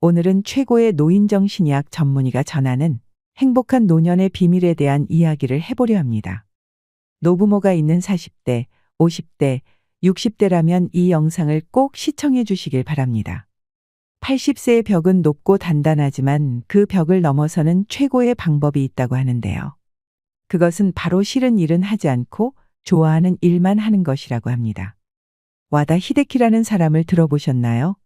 오늘은 최고의 노인정신의학 전문의가 전하는 행복한 노년의 비밀에 대한 이야기를 해보려 합니다. 노부모가 있는 40대, 50대, 60대라면 이 영상을 꼭 시청해 주시길 바랍니다. 80세의 벽은 높고 단단하지만 그 벽을 넘어서는 최고의 방법이 있다고 하는데요. 그것은 바로 싫은 일은 하지 않고 좋아하는 일만 하는 것이라고 합니다. 와다 히데키라는 사람을 들어보셨나요?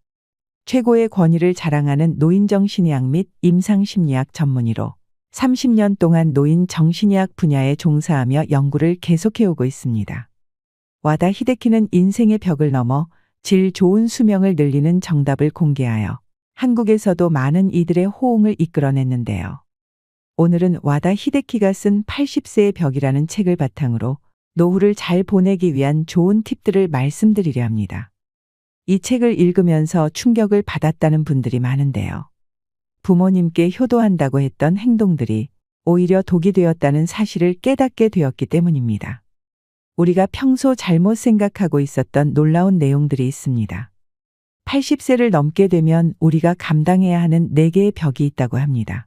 최고의 권위를 자랑하는 노인정신의학 및 임상심리학 전문의로 30년 동안 노인 정신의학 분야에 종사하며 연구를 계속해오고 있습니다. 와다 히데키는 인생의 벽을 넘어 질 좋은 수명을 늘리는 정답을 공개하여 한국에서도 많은 이들의 호응을 이끌어냈는데요. 오늘은 와다 히데키가 쓴 80세의 벽이라는 책을 바탕으로 노후를 잘 보내기 위한 좋은 팁들을 말씀드리려 합니다. 이 책을 읽으면서 충격을 받았다는 분들이 많은데요. 부모님께 효도한다고 했던 행동들이 오히려 독이 되었다는 사실을 깨닫게 되었기 때문입니다. 우리가 평소 잘못 생각하고 있었던 놀라운 내용들이 있습니다. 80세를 넘게 되면 우리가 감당해야 하는 4개의 벽이 있다고 합니다.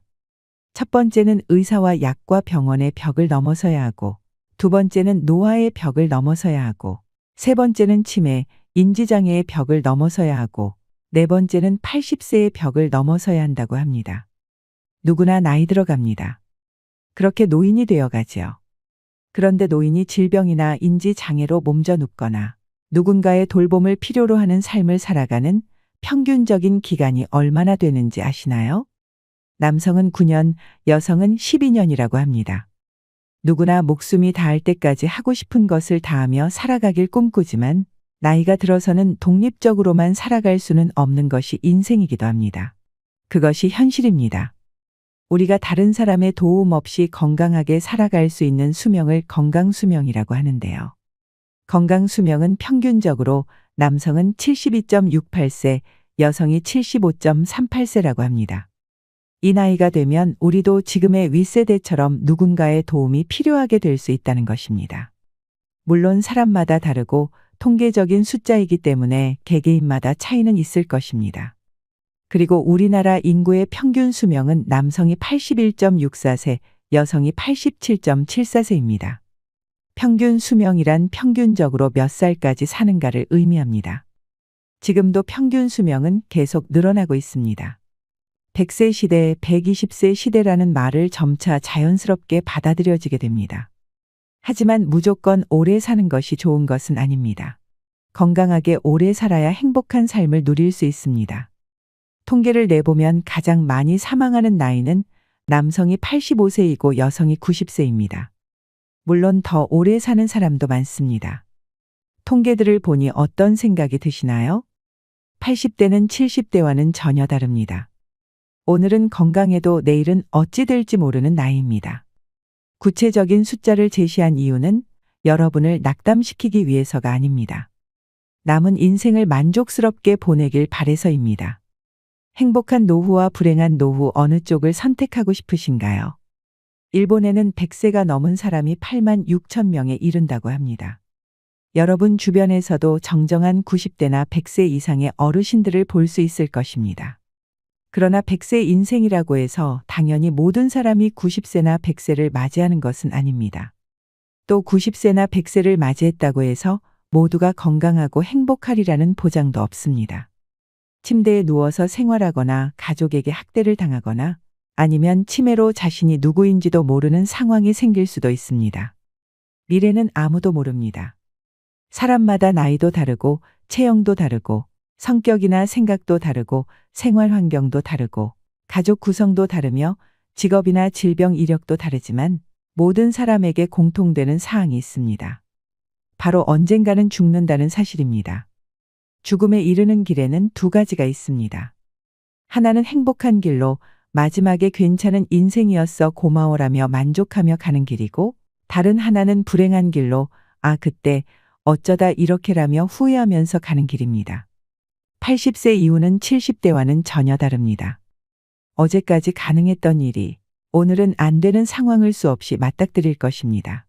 첫 번째는 의사와 약과 병원의 벽을 넘어서야 하고, 두 번째는 노화의 벽을 넘어서야 하고, 세 번째는 치매, 인지장애의 벽을 넘어서야 하고, 네 번째는 80세의 벽을 넘어서야 한다고 합니다. 누구나 나이 들어갑니다. 그렇게 노인이 되어가지요. 그런데 노인이 질병이나 인지장애로 몸져 눕거나 누군가의 돌봄을 필요로 하는 삶을 살아가는 평균적인 기간이 얼마나 되는지 아시나요? 남성은 9년, 여성은 12년이라고 합니다. 누구나 목숨이 닿을 때까지 하고 싶은 것을 다하며 살아가길 꿈꾸지만 나이가 들어서는 독립적으로만 살아갈 수는 없는 것이 인생이기도 합니다. 그것이 현실입니다. 우리가 다른 사람의 도움 없이 건강하게 살아갈 수 있는 수명을 건강수명이라고 하는데요. 건강수명은 평균적으로 남성은 72.68세, 여성이 75.38세라고 합니다. 이 나이가 되면 우리도 지금의 윗세대처럼 누군가의 도움이 필요하게 될 수 있다는 것입니다. 물론 사람마다 다르고 통계적인 숫자이기 때문에 개개인마다 차이는 있을 것입니다. 그리고 우리나라 인구의 평균 수명은 남성이 81.64세, 여성이 87.74세입니다. 평균 수명이란 평균적으로 몇 살까지 사는가를 의미합니다. 지금도 평균 수명은 계속 늘어나고 있습니다. 100세 시대, 120세 시대라는 말을 점차 자연스럽게 받아들여지게 됩니다. 하지만 무조건 오래 사는 것이 좋은 것은 아닙니다. 건강하게 오래 살아야 행복한 삶을 누릴 수 있습니다. 통계를 내보면 가장 많이 사망하는 나이는 남성이 85세이고 여성이 90세입니다. 물론 더 오래 사는 사람도 많습니다. 통계들을 보니 어떤 생각이 드시나요? 80대는 70대와는 전혀 다릅니다. 오늘은 건강해도 내일은 어찌 될지 모르는 나이입니다. 구체적인 숫자를 제시한 이유는 여러분을 낙담시키기 위해서가 아닙니다. 남은 인생을 만족스럽게 보내길 바래서입니다. 행복한 노후와 불행한 노후 어느 쪽을 선택하고 싶으신가요? 일본에는 100세가 넘은 사람이 8만 6천 명에 이른다고 합니다. 여러분 주변에서도 정정한 90대나 100세 이상의 어르신들을 볼 수 있을 것입니다. 그러나 100세 인생이라고 해서 당연히 모든 사람이 90세나 100세를 맞이하는 것은 아닙니다. 또 90세나 100세를 맞이했다고 해서 모두가 건강하고 행복하리라는 보장도 없습니다. 침대에 누워서 생활하거나 가족에게 학대를 당하거나 아니면 치매로 자신이 누구인지도 모르는 상황이 생길 수도 있습니다. 미래는 아무도 모릅니다. 사람마다 나이도 다르고 체형도 다르고 성격이나 생각도 다르고 생활 환경도 다르고 가족 구성도 다르며 직업이나 질병 이력도 다르지만 모든 사람에게 공통되는 사항이 있습니다. 바로 언젠가는 죽는다는 사실입니다. 죽음에 이르는 길에는 두 가지가 있습니다. 하나는 행복한 길로 마지막에 괜찮은 인생이었어 고마워라며 만족하며 가는 길이고, 다른 하나는 불행한 길로 아 그때 어쩌다 이렇게라며 후회하면서 가는 길입니다. 80세 이후는 70대와는 전혀 다릅니다. 어제까지 가능했던 일이 오늘은 안 되는 상황을 수없이 맞닥뜨릴 것입니다.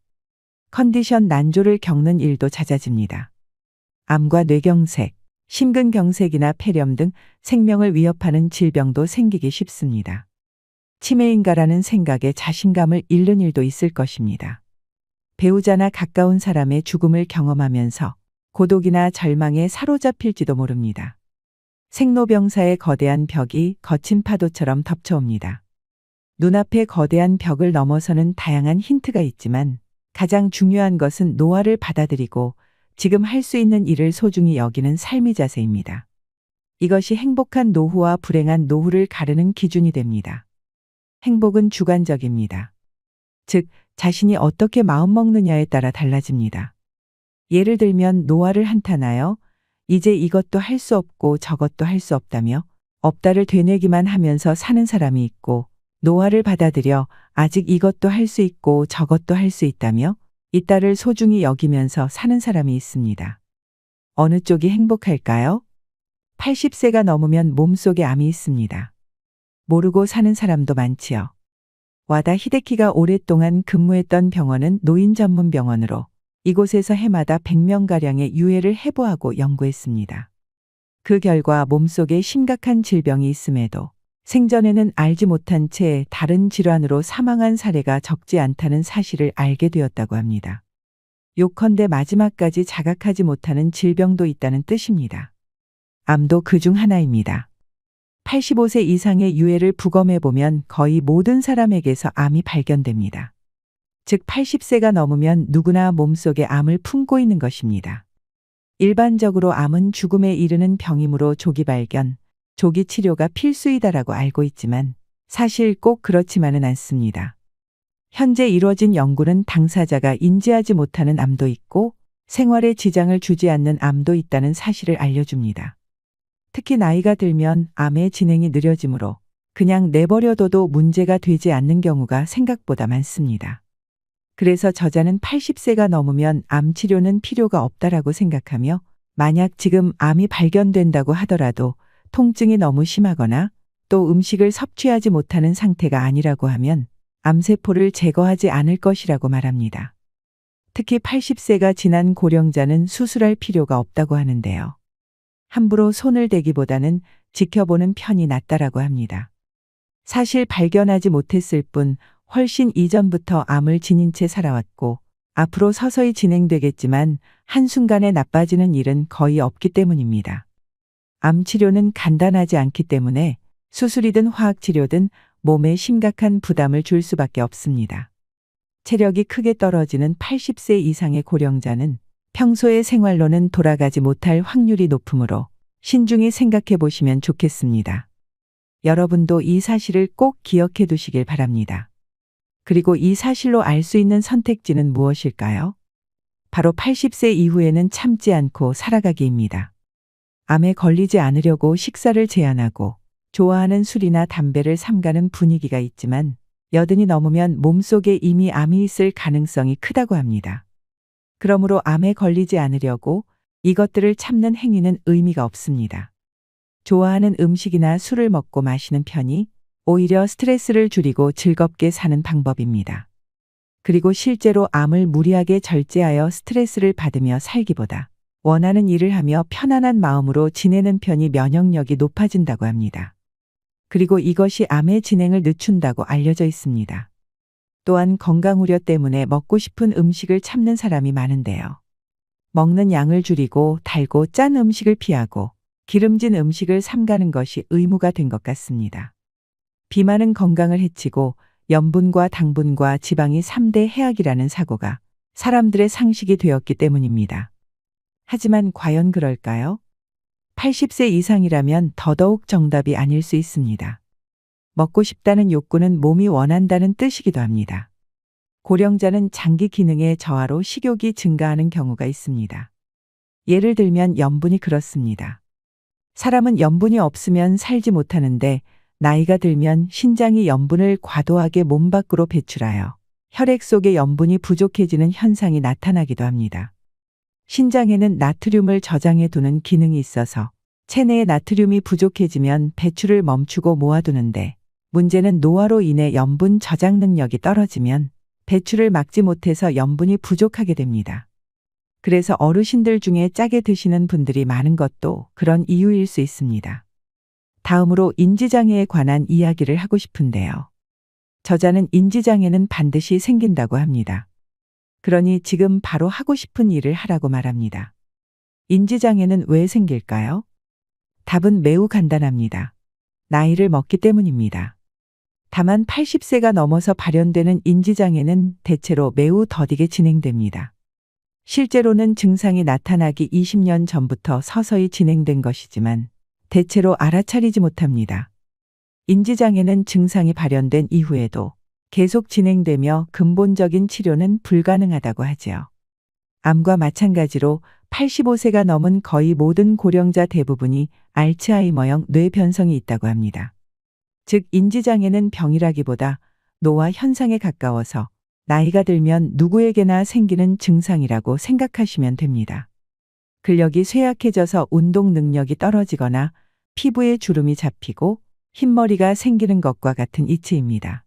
컨디션 난조를 겪는 일도 잦아집니다. 암과 뇌경색, 심근경색이나 폐렴 등 생명을 위협하는 질병도 생기기 쉽습니다. 치매인가라는 생각에 자신감을 잃는 일도 있을 것입니다. 배우자나 가까운 사람의 죽음을 경험하면서 고독이나 절망에 사로잡힐지도 모릅니다. 생로병사의 거대한 벽이 거친 파도처럼 덮쳐옵니다. 눈앞에 거대한 벽을 넘어서는 다양한 힌트가 있지만 가장 중요한 것은 노화를 받아들이고 지금 할 수 있는 일을 소중히 여기는 삶의 자세입니다. 이것이 행복한 노후와 불행한 노후를 가르는 기준이 됩니다. 행복은 주관적입니다. 즉, 자신이 어떻게 마음먹느냐에 따라 달라집니다. 예를 들면 노화를 한탄하여 이제 이것도 할 수 없고 저것도 할 수 없다며 없다를 되뇌기만 하면서 사는 사람이 있고, 노화를 받아들여 아직 이것도 할 수 있고 저것도 할 수 있다며 있다를 소중히 여기면서 사는 사람이 있습니다. 어느 쪽이 행복할까요? 80세가 넘으면 몸속에 암이 있습니다. 모르고 사는 사람도 많지요. 와다 히데키가 오랫동안 근무했던 병원은 노인 전문 병원으로 이곳에서 해마다 100명가량의 유해를 해부하고 연구했습니다. 그 결과 몸속에 심각한 질병이 있음에도 생전에는 알지 못한 채 다른 질환으로 사망한 사례가 적지 않다는 사실을 알게 되었다고 합니다. 요컨대 마지막까지 자각하지 못하는 질병도 있다는 뜻입니다. 암도 그중 하나입니다. 85세 이상의 유해를 부검해 보면 거의 모든 사람에게서 암이 발견됩니다. 즉 80세가 넘으면 누구나 몸속에 암을 품고 있는 것입니다. 일반적으로 암은 죽음에 이르는 병이므로 조기 발견, 조기 치료가 필수이다라고 알고 있지만 사실 꼭 그렇지만은 않습니다. 현재 이루어진 연구는 당사자가 인지하지 못하는 암도 있고 생활에 지장을 주지 않는 암도 있다는 사실을 알려줍니다. 특히 나이가 들면 암의 진행이 느려지므로 그냥 내버려둬도 문제가 되지 않는 경우가 생각보다 많습니다. 그래서 저자는 80세가 넘으면 암 치료는 필요가 없다라고 생각하며 만약 지금 암이 발견된다고 하더라도 통증이 너무 심하거나 또 음식을 섭취하지 못하는 상태가 아니라고 하면 암세포를 제거하지 않을 것이라고 말합니다. 특히 80세가 지난 고령자는 수술할 필요가 없다고 하는데요. 함부로 손을 대기보다는 지켜보는 편이 낫다라고 합니다. 사실 발견하지 못했을 뿐 훨씬 이전부터 암을 지닌 채 살아왔고 앞으로 서서히 진행되겠지만 한순간에 나빠지는 일은 거의 없기 때문입니다. 암 치료는 간단하지 않기 때문에 수술이든 화학치료든 몸에 심각한 부담을 줄 수밖에 없습니다. 체력이 크게 떨어지는 80세 이상의 고령자는 평소의 생활로는 돌아가지 못할 확률이 높으므로 신중히 생각해 보시면 좋겠습니다. 여러분도 이 사실을 꼭 기억해 두시길 바랍니다. 그리고 이 사실로 알 수 있는 선택지는 무엇일까요? 바로 80세 이후에는 참지 않고 살아가기입니다. 암에 걸리지 않으려고 식사를 제한하고 좋아하는 술이나 담배를 삼가는 분위기가 있지만 여든이 넘으면 몸속에 이미 암이 있을 가능성이 크다고 합니다. 그러므로 암에 걸리지 않으려고 이것들을 참는 행위는 의미가 없습니다. 좋아하는 음식이나 술을 먹고 마시는 편이 오히려 스트레스를 줄이고 즐겁게 사는 방법입니다. 그리고 실제로 암을 무리하게 절제하여 스트레스를 받으며 살기보다 원하는 일을 하며 편안한 마음으로 지내는 편이 면역력이 높아진다고 합니다. 그리고 이것이 암의 진행을 늦춘다고 알려져 있습니다. 또한 건강 우려 때문에 먹고 싶은 음식을 참는 사람이 많은데요. 먹는 양을 줄이고 달고 짠 음식을 피하고 기름진 음식을 삼가는 것이 의무가 된 것 같습니다. 비만은 건강을 해치고 염분과 당분과 지방이 3대 해악이라는 사고가 사람들의 상식이 되었기 때문입니다. 하지만 과연 그럴까요? 80세 이상이라면 더더욱 정답이 아닐 수 있습니다. 먹고 싶다는 욕구는 몸이 원한다는 뜻이기도 합니다. 고령자는 장기 기능의 저하로 식욕이 증가하는 경우가 있습니다. 예를 들면 염분이 그렇습니다. 사람은 염분이 없으면 살지 못하는데 나이가 들면 신장이 염분을 과도하게 몸 밖으로 배출하여 혈액 속에 염분이 부족해지는 현상이 나타나기도 합니다. 신장에는 나트륨을 저장해 두는 기능이 있어서 체내에 나트륨이 부족해지면 배출을 멈추고 모아두는데 문제는 노화로 인해 염분 저장 능력이 떨어지면 배출을 막지 못해서 염분이 부족하게 됩니다. 그래서 어르신들 중에 짜게 드시는 분들이 많은 것도 그런 이유일 수 있습니다. 다음으로 인지장애에 관한 이야기를 하고 싶은데요. 저자는 인지장애는 반드시 생긴다고 합니다. 그러니 지금 바로 하고 싶은 일을 하라고 말합니다. 인지장애는 왜 생길까요? 답은 매우 간단합니다. 나이를 먹기 때문입니다. 다만 80세가 넘어서 발현되는 인지장애는 대체로 매우 더디게 진행됩니다. 실제로는 증상이 나타나기 20년 전부터 서서히 진행된 것이지만 대체로 알아차리지 못합니다. 인지장애는 증상이 발현된 이후에도 계속 진행되며 근본적인 치료는 불가능하다고 하지요. 암과 마찬가지로 85세가 넘은 거의 모든 고령자 대부분이 알츠하이머형 뇌변성이 있다고 합니다. 즉 인지장애는 병이라기보다 노화 현상에 가까워서 나이가 들면 누구에게나 생기는 증상이라고 생각하시면 됩니다. 근력이 쇠약해져서 운동 능력이 떨어지거나 피부에 주름이 잡히고 흰머리가 생기는 것과 같은 이치입니다.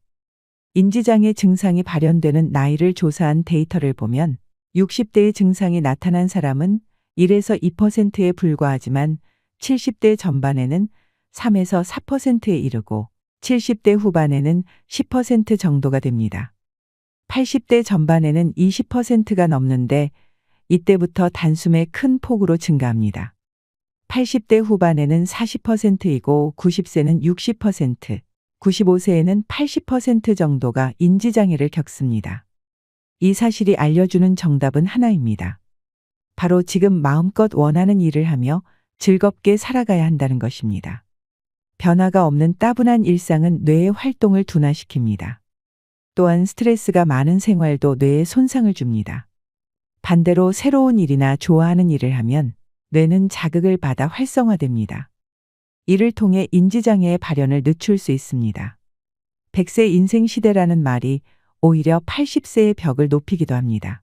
인지장애 증상이 발현되는 나이를 조사한 데이터를 보면 60대의 증상이 나타난 사람은 1에서 2%에 불과하지만 70대 전반에는 3에서 4%에 이르고 70대 후반에는 10% 정도가 됩니다. 80대 전반에는 20%가 넘는데 이때부터 단숨에 큰 폭으로 증가합니다. 80대 후반에는 40%이고 90세는 60%, 95세에는 80% 정도가 인지장애를 겪습니다. 이 사실이 알려주는 정답은 하나입니다. 바로 지금 마음껏 원하는 일을 하며 즐겁게 살아가야 한다는 것입니다. 변화가 없는 따분한 일상은 뇌의 활동을 둔화시킵니다. 또한 스트레스가 많은 생활도 뇌에 손상을 줍니다. 반대로 새로운 일이나 좋아하는 일을 하면 뇌는 자극을 받아 활성화됩니다. 이를 통해 인지장애의 발현을 늦출 수 있습니다. 100세 인생 시대라는 말이 오히려 80세의 벽을 높이기도 합니다.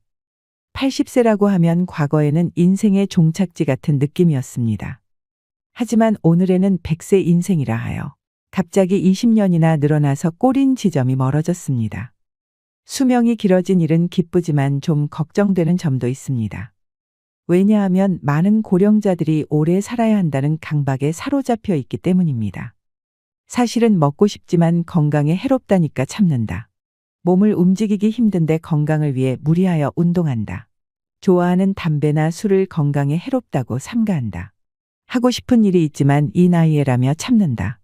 80세라고 하면 과거에는 인생의 종착지 같은 느낌이었습니다. 하지만 오늘에는 100세 인생이라 하여 갑자기 20년이나 늘어나서 꼬린 지점이 멀어졌습니다. 수명이 길어진 일은 기쁘지만 좀 걱정되는 점도 있습니다. 왜냐하면 많은 고령자들이 오래 살아야 한다는 강박에 사로잡혀 있기 때문입니다. 사실은 먹고 싶지만 건강에 해롭다니까 참는다. 몸을 움직이기 힘든데 건강을 위해 무리하여 운동한다. 좋아하는 담배나 술을 건강에 해롭다고 삼가한다. 하고 싶은 일이 있지만 이 나이에라며 참는다.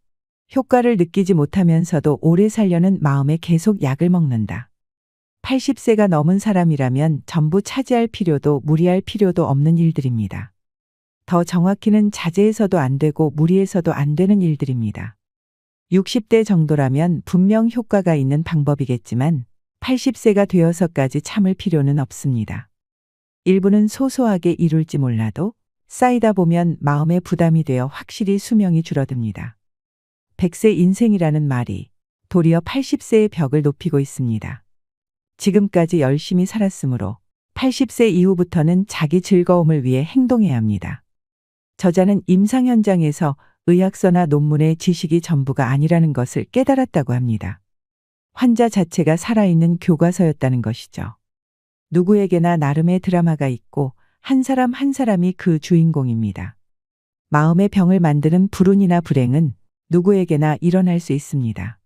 효과를 느끼지 못하면서도 오래 살려는 마음에 계속 약을 먹는다. 80세가 넘은 사람이라면 전부 차지할 필요도 무리할 필요도 없는 일들입니다. 더 정확히는 자제해서도 안 되고 무리해서도 안 되는 일들입니다. 60대 정도라면 분명 효과가 있는 방법이겠지만 80세가 되어서까지 참을 필요는 없습니다. 일부는 소소하게 이룰지 몰라도 쌓이다 보면 마음의 부담이 되어 확실히 수명이 줄어듭니다. 100세 인생이라는 말이 도리어 80세의 벽을 높이고 있습니다. 지금까지 열심히 살았으므로 80세 이후부터는 자기 즐거움을 위해 행동해야 합니다. 저자는 임상 현장에서 의학서나 논문의 지식이 전부가 아니라는 것을 깨달았다고 합니다. 환자 자체가 살아있는 교과서였다는 것이죠. 누구에게나 나름의 드라마가 있고 한 사람 한 사람이 그 주인공입니다. 마음의 병을 만드는 불운이나 불행은 누구에게나 일어날 수 있습니다.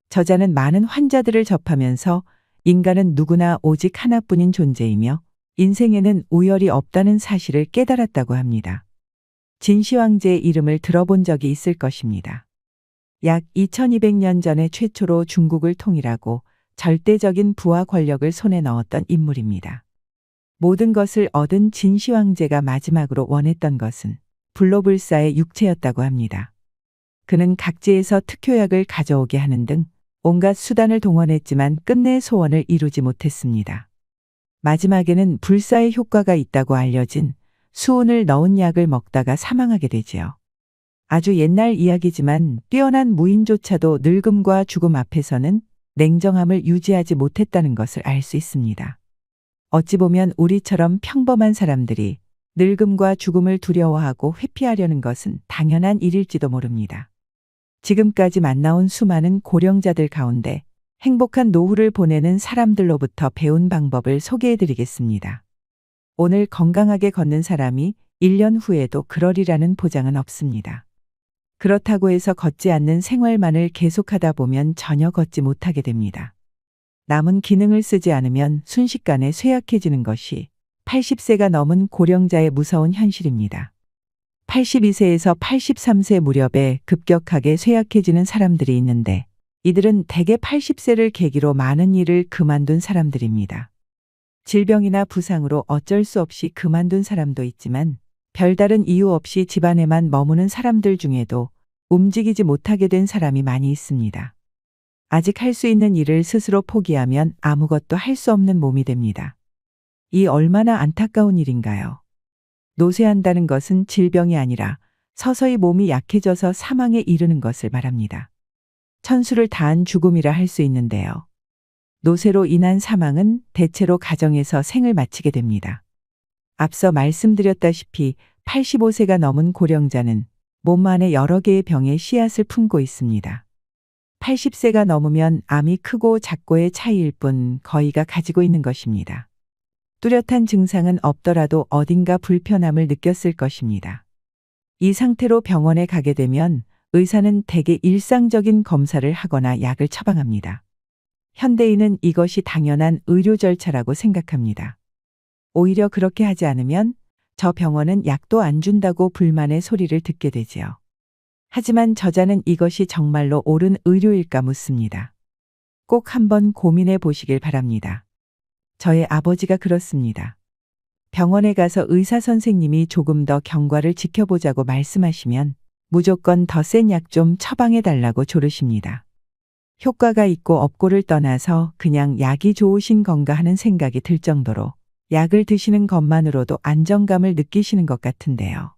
저자는 많은 환자들을 접하면서 인간은 누구나 오직 하나뿐인 존재이며 인생에는 우열이 없다는 사실을 깨달았다고 합니다. 진시황제의 이름을 들어본 적이 있을 것입니다. 약 2200년 전에 최초로 중국을 통일하고 절대적인 부와 권력을 손에 넣었던 인물입니다. 모든 것을 얻은 진시황제가 마지막으로 원했던 것은 불로불사의 육체였다고 합니다. 그는 각지에서 특효약을 가져오게 하는 등 온갖 수단을 동원했지만 끝내 소원을 이루지 못했습니다. 마지막에는 불사의 효과가 있다고 알려진 수은을 넣은 약을 먹다가 사망하게 되지요. 아주 옛날 이야기지만 뛰어난 무인조차도 늙음과 죽음 앞에서는 냉정함을 유지하지 못했다는 것을 알 수 있습니다. 어찌 보면 우리처럼 평범한 사람들이 늙음과 죽음을 두려워하고 회피하려는 것은 당연한 일일지도 모릅니다. 지금까지 만나온 수많은 고령자들 가운데 행복한 노후를 보내는 사람들로부터 배운 방법을 소개해 드리겠습니다. 오늘 건강하게 걷는 사람이 1년 후에도 그러리라는 보장은 없습니다. 그렇다고 해서 걷지 않는 생활만을 계속하다 보면 전혀 걷지 못하게 됩니다. 남은 기능을 쓰지 않으면 순식간에 쇠약해지는 것이 80세가 넘은 고령자의 무서운 현실입니다. 82세에서 83세 무렵에 급격하게 쇠약해지는 사람들이 있는데 이들은 대개 80세를 계기로 많은 일을 그만둔 사람들입니다. 질병이나 부상으로 어쩔 수 없이 그만둔 사람도 있지만 별다른 이유 없이 집안에만 머무는 사람들 중에도 움직이지 못하게 된 사람이 많이 있습니다. 아직 할 수 있는 일을 스스로 포기하면 아무것도 할 수 없는 몸이 됩니다. 이 얼마나 안타까운 일인가요? 노쇠한다는 것은 질병이 아니라 서서히 몸이 약해져서 사망에 이르는 것을 말합니다. 천수를 다한 죽음이라 할 수 있는데요. 노쇠로 인한 사망은 대체로 가정에서 생을 마치게 됩니다. 앞서 말씀드렸다시피 85세가 넘은 고령자는 몸 안에 여러 개의 병의 씨앗을 품고 있습니다. 80세가 넘으면 암이 크고 작고의 차이일 뿐 거의가 가지고 있는 것입니다. 뚜렷한 증상은 없더라도 어딘가 불편함을 느꼈을 것입니다. 이 상태로 병원에 가게 되면 의사는 대개 일상적인 검사를 하거나 약을 처방합니다. 현대인은 이것이 당연한 의료 절차라고 생각합니다. 오히려 그렇게 하지 않으면 저 병원은 약도 안 준다고 불만의 소리를 듣게 되지요. 하지만 저자는 이것이 정말로 옳은 의료일까 묻습니다. 꼭 한번 고민해 보시길 바랍니다. 저의 아버지가 그렇습니다. 병원에 가서 의사 선생님이 조금 더 경과를 지켜보자고 말씀하시면 무조건 더 센 약 좀 처방해 달라고 조르십니다. 효과가 있고 없고를 떠나서 그냥 약이 좋으신 건가 하는 생각이 들 정도로 약을 드시는 것만으로도 안정감을 느끼시는 것 같은데요.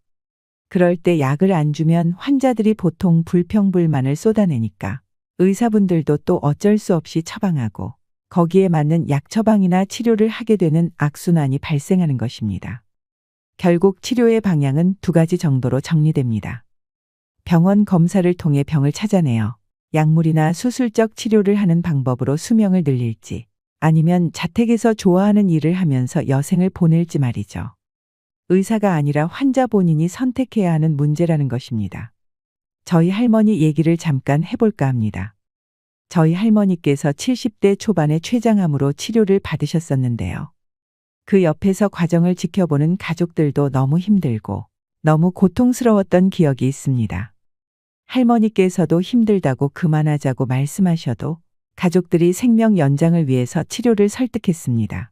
그럴 때 약을 안 주면 환자들이 보통 불평불만을 쏟아내니까 의사분들도 또 어쩔 수 없이 처방하고 거기에 맞는 약 처방이나 치료를 하게 되는 악순환이 발생하는 것입니다. 결국 치료의 방향은 두 가지 정도로 정리됩니다. 병원 검사를 통해 병을 찾아내어 약물이나 수술적 치료를 하는 방법으로 수명을 늘릴지 아니면 자택에서 좋아하는 일을 하면서 여생을 보낼지 말이죠. 의사가 아니라 환자 본인이 선택해야 하는 문제라는 것입니다. 저희 할머니 얘기를 잠깐 해볼까 합니다. 저희 할머니께서 70대 초반에 췌장암으로 치료를 받으셨었는데요. 그 옆에서 과정을 지켜보는 가족들도 너무 힘들고 너무 고통스러웠던 기억이 있습니다. 할머니께서도 힘들다고 그만하자고 말씀하셔도 가족들이 생명 연장을 위해서 치료를 설득했습니다.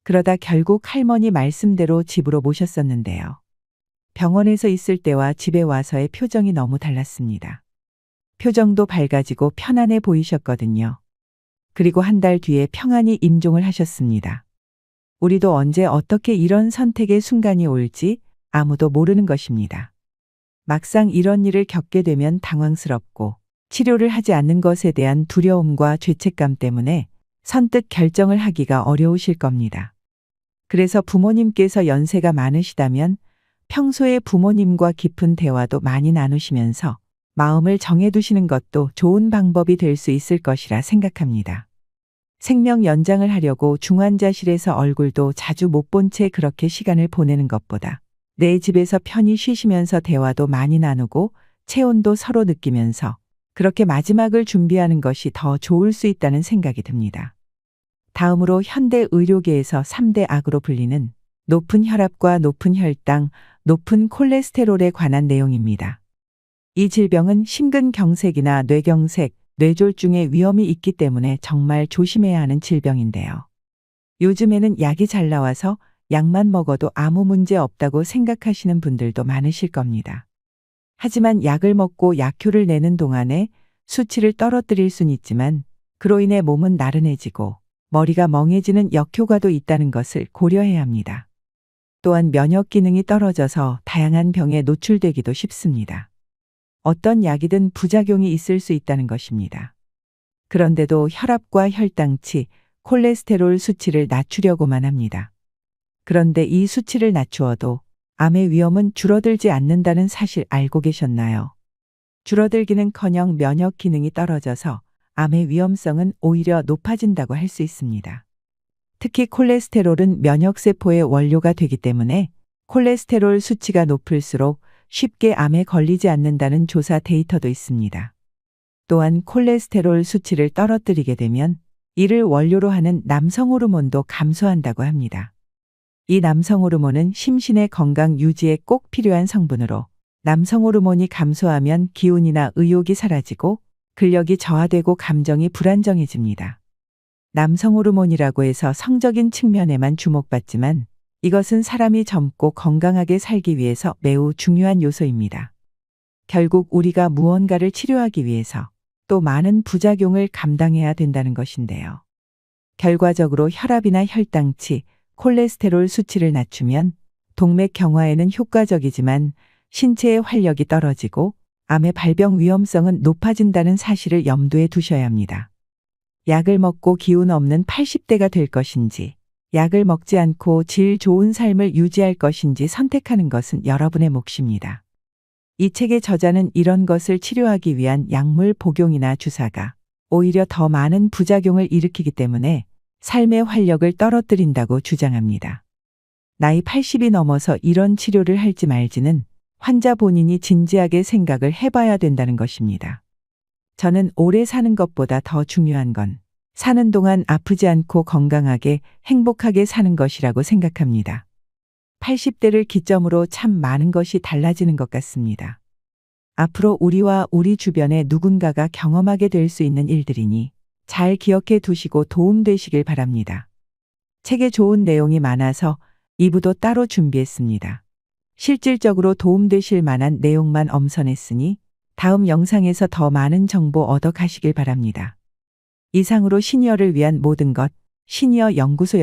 그러다 결국 할머니 말씀대로 집으로 모셨었는데요. 병원에서 있을 때와 집에 와서의 표정이 너무 달랐습니다. 표정도 밝아지고 편안해 보이셨거든요. 그리고 한 달 뒤에 평안히 임종을 하셨습니다. 우리도 언제 어떻게 이런 선택의 순간이 올지 아무도 모르는 것입니다. 막상 이런 일을 겪게 되면 당황스럽고 치료를 하지 않는 것에 대한 두려움과 죄책감 때문에 선뜻 결정을 하기가 어려우실 겁니다. 그래서 부모님께서 연세가 많으시다면 평소에 부모님과 깊은 대화도 많이 나누시면서 마음을 정해두시는 것도 좋은 방법이 될 수 있을 것이라 생각합니다. 생명 연장을 하려고 중환자실에서 얼굴도 자주 못 본 채 그렇게 시간을 보내는 것보다 내 집에서 편히 쉬시면서 대화도 많이 나누고 체온도 서로 느끼면서 그렇게 마지막을 준비하는 것이 더 좋을 수 있다는 생각이 듭니다. 다음으로 현대 의료계에서 3대 악으로 불리는 높은 혈압과 높은 혈당, 높은 콜레스테롤에 관한 내용입니다. 이 질병은 심근경색이나 뇌경색, 뇌졸중의 위험이 있기 때문에 정말 조심해야 하는 질병인데요. 요즘에는 약이 잘 나와서 약만 먹어도 아무 문제 없다고 생각하시는 분들도 많으실 겁니다. 하지만 약을 먹고 약효를 내는 동안에 수치를 떨어뜨릴 순 있지만 그로 인해 몸은 나른해지고 머리가 멍해지는 역효과도 있다는 것을 고려해야 합니다. 또한 면역 기능이 떨어져서 다양한 병에 노출되기도 쉽습니다. 어떤 약이든 부작용이 있을 수 있다는 것입니다. 그런데도 혈압과 혈당치, 콜레스테롤 수치를 낮추려고만 합니다. 그런데 이 수치를 낮추어도 암의 위험은 줄어들지 않는다는 사실 알고 계셨나요? 줄어들기는커녕 면역 기능이 떨어져서 암의 위험성은 오히려 높아진다고 할 수 있습니다. 특히 콜레스테롤은 면역세포의 원료가 되기 때문에 콜레스테롤 수치가 높을수록 쉽게 암에 걸리지 않는다는 조사 데이터도 있습니다. 또한 콜레스테롤 수치를 떨어뜨리게 되면 이를 원료로 하는 남성 호르몬도 감소한다고 합니다. 이 남성 호르몬은 심신의 건강 유지에 꼭 필요한 성분으로 남성 호르몬이 감소하면 기운이나 의욕이 사라지고 근력이 저하되고 감정이 불안정해집니다. 남성 호르몬이라고 해서 성적인 측면에만 주목받지만 이것은 사람이 젊고 건강하게 살기 위해서 매우 중요한 요소입니다. 결국 우리가 무언가를 치료하기 위해서 또 많은 부작용을 감당해야 된다는 것인데요. 결과적으로 혈압이나 혈당치, 콜레스테롤 수치를 낮추면 동맥 경화에는 효과적이지만 신체의 활력이 떨어지고 암의 발병 위험성은 높아진다는 사실을 염두에 두셔야 합니다. 약을 먹고 기운 없는 80대가 될 것인지, 약을 먹지 않고 질 좋은 삶을 유지할 것인지 선택하는 것은 여러분의 몫입니다. 이 책의 저자는 이런 것을 치료하기 위한 약물 복용이나 주사가 오히려 더 많은 부작용을 일으키기 때문에 삶의 활력을 떨어뜨린다고 주장합니다. 나이 80이 넘어서 이런 치료를 할지 말지는 환자 본인이 진지하게 생각을 해봐야 된다는 것입니다. 저는 오래 사는 것보다 더 중요한 건 사는 동안 아프지 않고 건강하게 행복하게 사는 것이라고 생각합니다. 80대를 기점으로 참 많은 것이 달라지는 것 같습니다. 앞으로 우리와 우리 주변의 누군가가 경험하게 될 수 있는 일들이니 잘 기억해 두시고 도움되시길 바랍니다. 책에 좋은 내용이 많아서 2부도 따로 준비했습니다. 실질적으로 도움되실 만한 내용만 엄선했으니 다음 영상에서 더 많은 정보 얻어 가시길 바랍니다. 이상으로 시니어를 위한 모든 것, 시니어 연구소